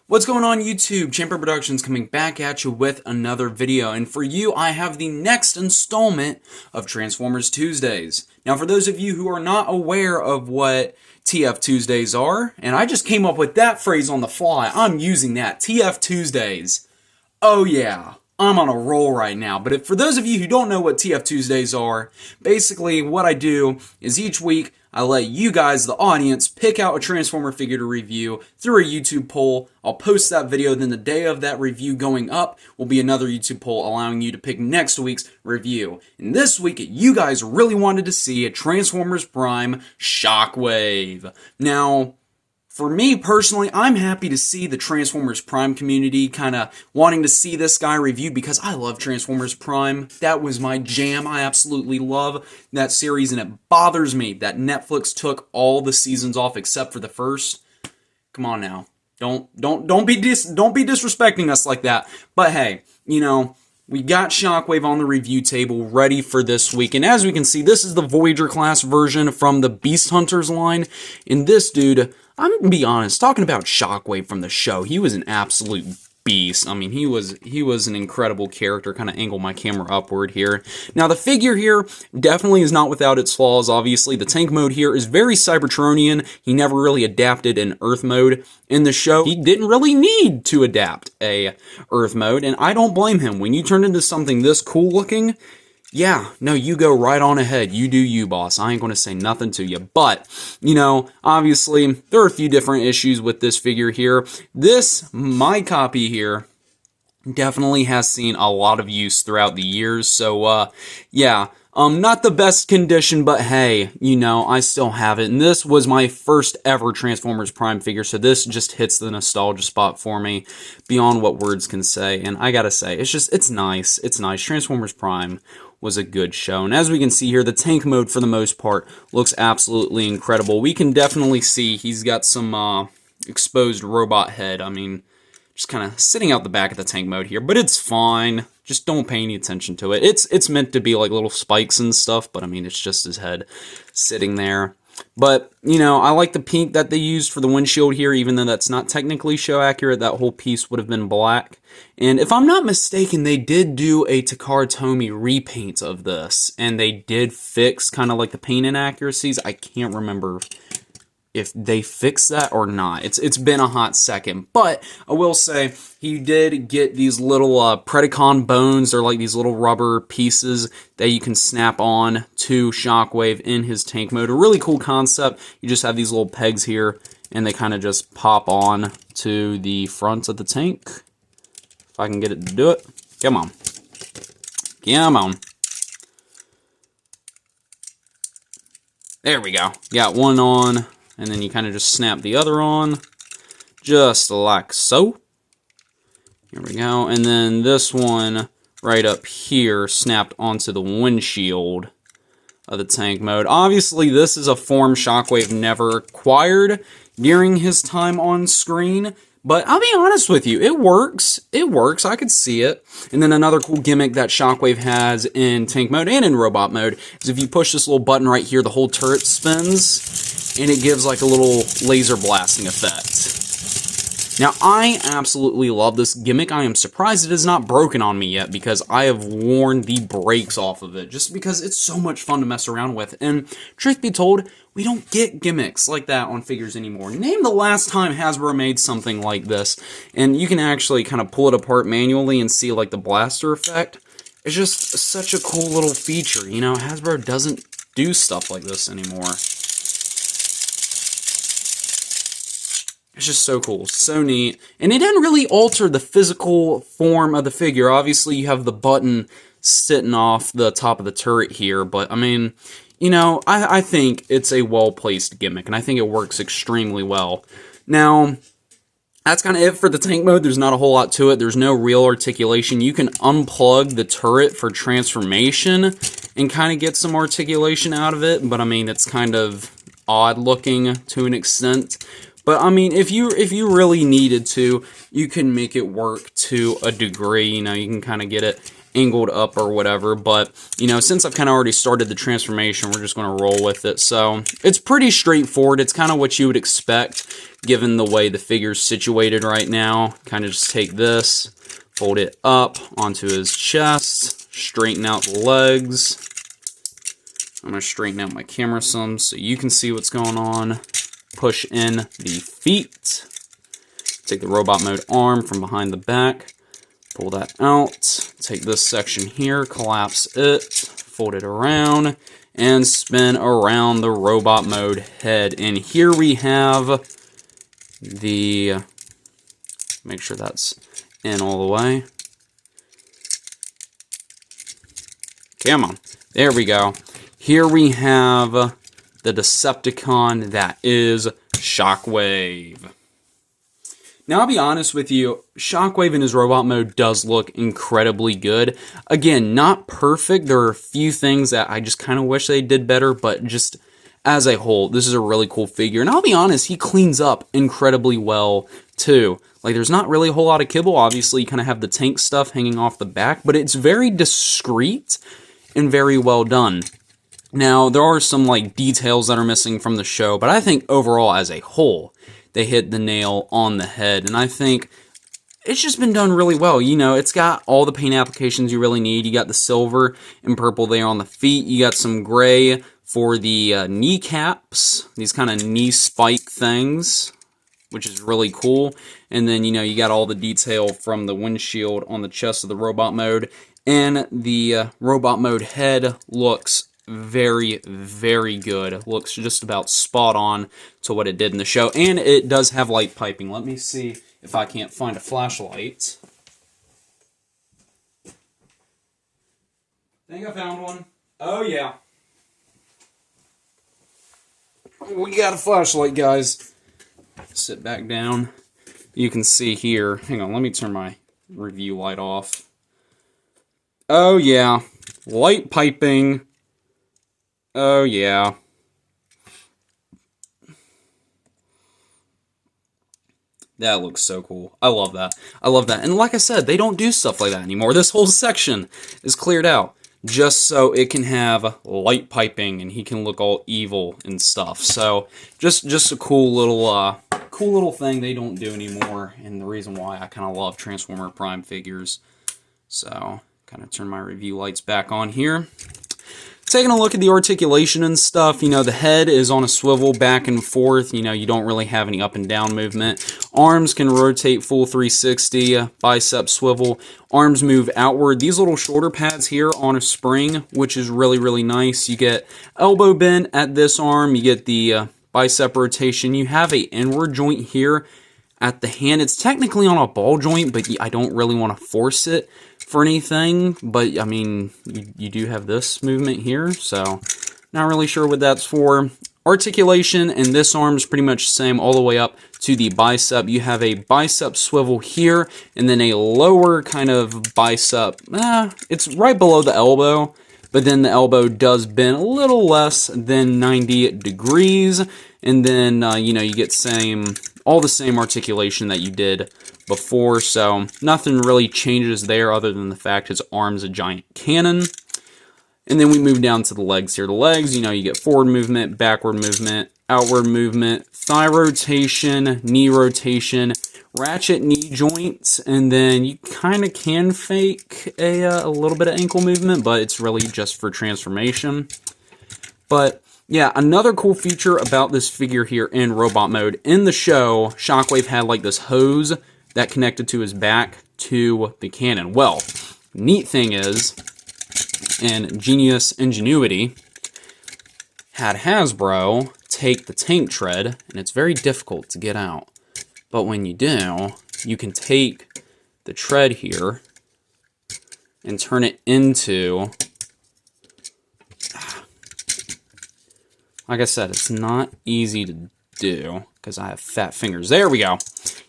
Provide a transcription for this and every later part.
What's going on YouTube? Champer Productions coming back at you with another video, and for you I have the next installment of Transformers Tuesdays. Now for those of you who are not aware of what TF Tuesdays are, and I just came up with that phrase on the fly, I'm using that, TF Tuesdays. Oh yeah, I'm on a roll right now. But for those of you who don't know what TF Tuesdays are, basically what I do is each week I let you guys, the audience, pick out a Transformer figure to review through a YouTube poll. I'll post that video, then the day of that review going up will be another YouTube poll allowing you to pick next week's review. And this week, you guys really wanted to see a Transformers Prime Shockwave. Now, for me personally, I'm happy to see the Transformers Prime community kind of wanting to see this guy reviewed because I love Transformers Prime. That was my jam. I absolutely love that series, and it bothers me that Netflix took all the seasons off except for the first. Come on now. Don't be disrespecting us like that. But hey, you know, we got Shockwave on the review table ready for this week, and as we can see, this is the Voyager class version from the Beast Hunters line. And this dude, I'm gonna be honest, talking about Shockwave from the show, he was an absolute beast. I mean, he was an incredible character. Kind of angle my camera upward here. Now, the figure here definitely is not without its flaws, obviously. The tank mode here is very Cybertronian. He never really adapted an Earth mode in the show. He didn't really need to adapt a Earth mode, and I don't blame him. When you turn into something this cool looking, yeah, no, you go right on ahead. You do you, boss. I ain't going to say nothing to you. But, you know, obviously, there are a few different issues with this figure here. My copy here, definitely has seen a lot of use throughout the years. So, yeah, not the best condition, but hey, you know, I still have it. And this was my first ever Transformers Prime figure, so this just hits the nostalgia spot for me beyond what words can say. And I gotta say, it's nice. It's nice. Transformers Prime was a good show. And as we can see here, the tank mode, for the most part, looks absolutely incredible. We can definitely see he's got some exposed robot head. I mean, just kind of sitting out the back of the tank mode here, but it's fine. Just don't pay any attention to it. It's meant to be like little spikes and stuff, but I mean, it's just his head sitting there. But, you know, I like the pink that they used for the windshield here, even though that's not technically show accurate. That whole piece would have been black. And if I'm not mistaken, they did do a Takara Tomy repaint of this, and they did fix kind of like the paint inaccuracies. I can't remember if they fixed that or not. It's been a hot second, but I will say he did get these little Predacon bones. They're like these little rubber pieces that you can snap on to Shockwave in his tank mode. A really cool concept. You just have these little pegs here, and they kind of just pop on to the front of the tank. If I can get it to do it. Come on. Come on. There we go. Got one on. And then you kind of just snap the other on, just like so. Here we go. And then this one right up here snapped onto the windshield of the tank mode. Obviously, this is a form Shockwave never acquired during his time on screen. But I'll be honest with you, it works. It works. I could see it. And then another cool gimmick that Shockwave has in tank mode and in robot mode is if you push this little button right here, the whole turret spins, and it gives like a little laser blasting effect. Now, I absolutely love this gimmick. I am surprised it is not broken on me yet because I have worn the brakes off of it just because it's so much fun to mess around with. And truth be told, we don't get gimmicks like that on figures anymore. Name the last time Hasbro made something like this. And you can actually kind of pull it apart manually and see like the blaster effect. It's just such a cool little feature. You know, Hasbro doesn't do stuff like this anymore. It's just so cool, so neat. And it didn't really alter the physical form of the figure. Obviously, you have the button sitting off the top of the turret here, but I mean, you know, I think it's a well-placed gimmick, and I think it works extremely well. Now, that's kind of it for the tank mode. There's not a whole lot to it. There's no real articulation. You can unplug the turret for transformation and kind of get some articulation out of it, but I mean, it's kind of odd looking to an extent. But I mean, if you really needed to, you can make it work to a degree. You know, you can kind of get it angled up or whatever, but you know, since I've kind of already started the transformation, we're just going to roll with it. So it's pretty straightforward. It's kind of what you would expect given the way the figure's situated right now. Kind of just take this, fold it up onto his chest, straighten out the legs. I'm going to straighten out my camera some so you can see what's going on. Push in the feet. Take the robot mode arm from behind the back. Pull that out, take this section here, collapse it, fold it around, and spin around the robot mode head. And here we have the, make sure that's in all the way. Come on, there we go. Here we have the Decepticon that is Shockwave. Now, I'll be honest with you, Shockwave in his robot mode does look incredibly good. Again, not perfect. There are a few things that I just kind of wish they did better, but just as a whole, this is a really cool figure. And I'll be honest, he cleans up incredibly well, too. Like, there's not really a whole lot of kibble. Obviously, you kind of have the tank stuff hanging off the back, but it's very discreet and very well done. Now, there are some, like, details that are missing from the show, but I think overall, as a whole, they hit the nail on the head, and I think it's just been done really well. You know, it's got all the paint applications you really need. You got the silver and purple there on the feet. You got some gray for the kneecaps, these kind of knee spike things, which is really cool. And then, you know, you got all the detail from the windshield on the chest of the robot mode, and the robot mode head looks very, very good. It looks just about spot on to what it did in the show. And it does have light piping. Let me see if I can't find a flashlight. I think I found one. Oh, yeah. We got a flashlight, guys. Sit back down. You can see here. Hang on, let me turn my review light off. Oh, yeah. Light piping. Oh, yeah. That looks so cool. I love that. I love that. And like I said, they don't do stuff like that anymore. This whole section is cleared out just so it can have light piping and he can look all evil and stuff. So just a cool little thing they don't do anymore, and the reason why I kind of love Transformer Prime figures. So, kind of turn my review lights back on here. Taking a look at the articulation and stuff, you know, the head is on a swivel back and forth. You know, you don't really have any up and down movement. Arms can rotate full 360, bicep swivel. Arms move outward. These little shoulder pads here on a spring, which is really, really nice. You get elbow bend at this arm. You get the bicep rotation. You have a inward joint here at the hand. It's technically on a ball joint, but I don't really want to force it for anything, but I mean, you do have this movement here, so not really sure what that's for. Articulation in this arm is pretty much the same all the way up to the bicep. You have a bicep swivel here, and then a lower kind of bicep. It's right below the elbow, but then the elbow does bend a little less than 90 degrees, and then, you know, you get all the same articulation that you did before, so nothing really changes there other than the fact his arm's a giant cannon. And then we move down to the legs here. The legs, you know, you get forward movement, backward movement, outward movement, thigh rotation, knee rotation, ratchet knee joints, and then you kind of can fake a little bit of ankle movement, but it's really just for transformation. But yeah, another cool feature about this figure here in robot mode, in the show, Shockwave had like this hose that connected to his back to the cannon. Well, neat thing is, and genius ingenuity, had Hasbro take the tank tread, and it's very difficult to get out. But when you do, you can take the tread here and turn it into, like I said, it's not easy to do because I have fat fingers. There we go.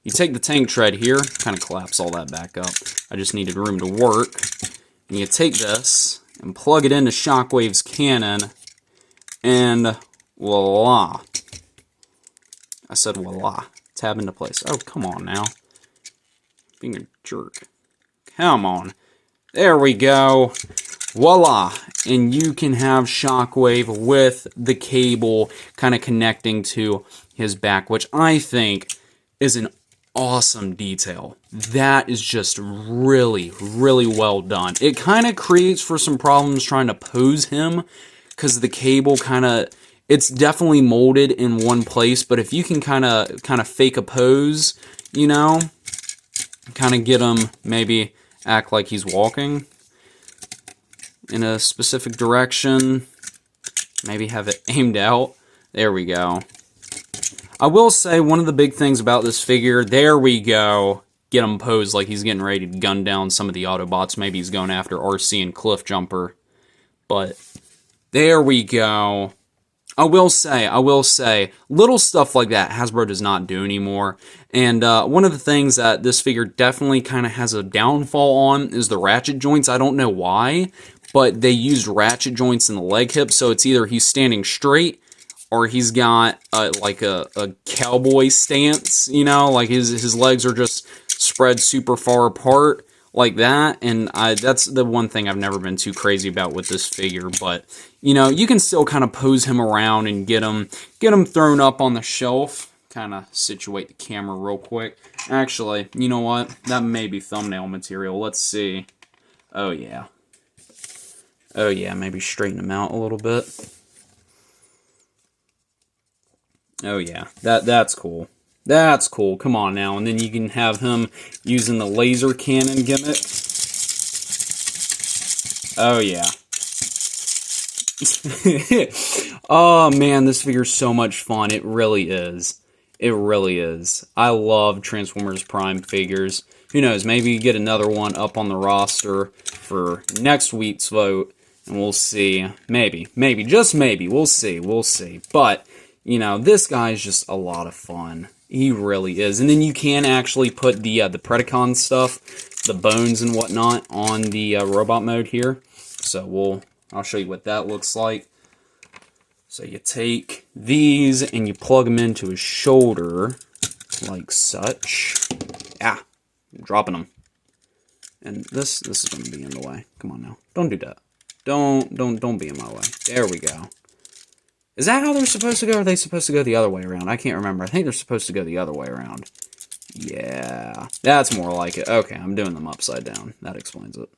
You take the tank tread here, kind of collapse all that back up. I just needed room to work. And you take this and plug it into Shockwave's cannon, and voila. I said voila. Tab into place. Oh, come on now. Being a jerk. Come on. There we go. Voila. And you can have Shockwave with the cable kind of connecting to his back, which I think is an awesome detail. That is just really, really well done. It kind of creates for some problems trying to pose him because the cable it's definitely molded in one place, but if you can kind of fake a pose, you know, kind of get him maybe act like he's walking in a specific direction, maybe have it aimed out. There we go. I will say one of the big things about this figure, there we go, get him posed like he's getting ready to gun down some of the Autobots. Maybe he's going after RC and Cliff Jumper. But there we go. I will say, little stuff like that Hasbro does not do anymore. And one of the things that this figure definitely kind of has a downfall on is the ratchet joints. I don't know why, but they used ratchet joints in the leg hip, so it's either he's standing straight or he's got like a cowboy stance, you know, like his legs are just spread super far apart like that. And that's the one thing I've never been too crazy about with this figure. But you know, you can still kind of pose him around and get him thrown up on the shelf. Kind of situate the camera real quick. Actually, you know what? That may be thumbnail material. Let's see. Oh yeah. Oh yeah. Maybe straighten him out a little bit. Oh yeah, that's cool. That's cool. Come on now. And then you can have him using the laser cannon gimmick. Oh yeah. Oh man, this figure's so much fun. It really is. It really is. I love Transformers Prime figures. Who knows, maybe you get another one up on the roster for next week's vote, and we'll see. Maybe, just maybe. We'll see. But you know, this guy is just a lot of fun. He really is. And then you can actually put the Predacon stuff, the bones and whatnot, on the robot mode here. So I'll show you what that looks like. So you take these and you plug them into his shoulder, like such. Ah, I'm dropping them. And this is going to be in the way. Come on now, don't do that. Don't be in my way. There we go. Is that how they're supposed to go, or are they supposed to go the other way around? I can't remember. I think they're supposed to go the other way around. Yeah, that's more like it. Okay, I'm doing them upside down. That explains it.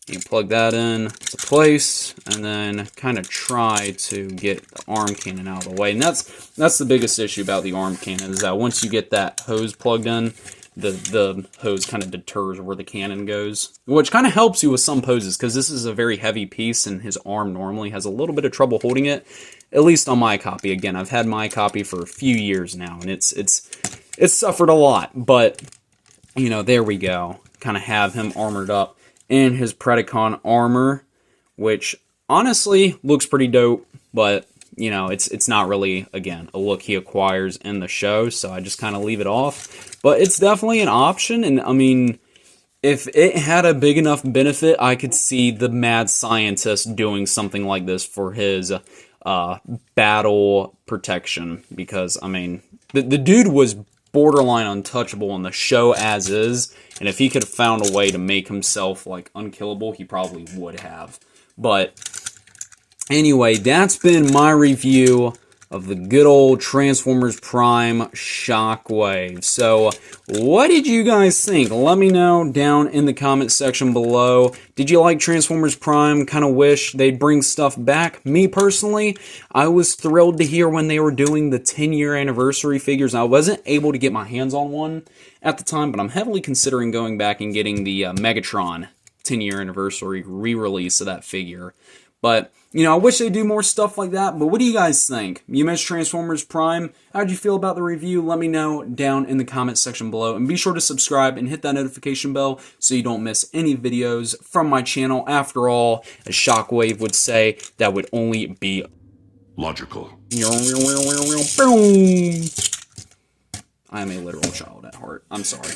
You can plug that in to place, and then kind of try to get the arm cannon out of the way. And that's the biggest issue about the arm cannon, is that once you get that hose plugged in, the hose kind of deters where the cannon goes, which kind of helps you with some poses, because this is a very heavy piece and his arm normally has a little bit of trouble holding it, at least on my copy. Again, I've had my copy for a few years now, and it's suffered a lot, but you know, there we go. Kind of have him armored up in his Predacon armor, which honestly looks pretty dope, but you know, it's not really, again, a look he acquires in the show, so I just kind of leave it off. But it's definitely an option, and I mean, if it had a big enough benefit, I could see the mad scientist doing something like this for his battle protection, because, I mean, the dude was borderline untouchable in the show as is, and if he could have found a way to make himself, like, unkillable, he probably would have. But anyway, that's been my review of the good old Transformers Prime Shockwave. So, what did you guys think? Let me know down in the comment section below. Did you like Transformers Prime? Kind of wish they'd bring stuff back? Me personally, I was thrilled to hear when they were doing the 10-year anniversary figures. I wasn't able to get my hands on one at the time, but I'm heavily considering going back and getting the Megatron 10-year anniversary re-release of that figure. But, you know, I wish they'd do more stuff like that, but what do you guys think? You missed Transformers Prime? How'd you feel about the review? Let me know down in the comments section below, and be sure to subscribe and hit that notification bell so you don't miss any videos from my channel. After all, as Shockwave would say, that would only be logical. I am a literal child at heart. I'm sorry.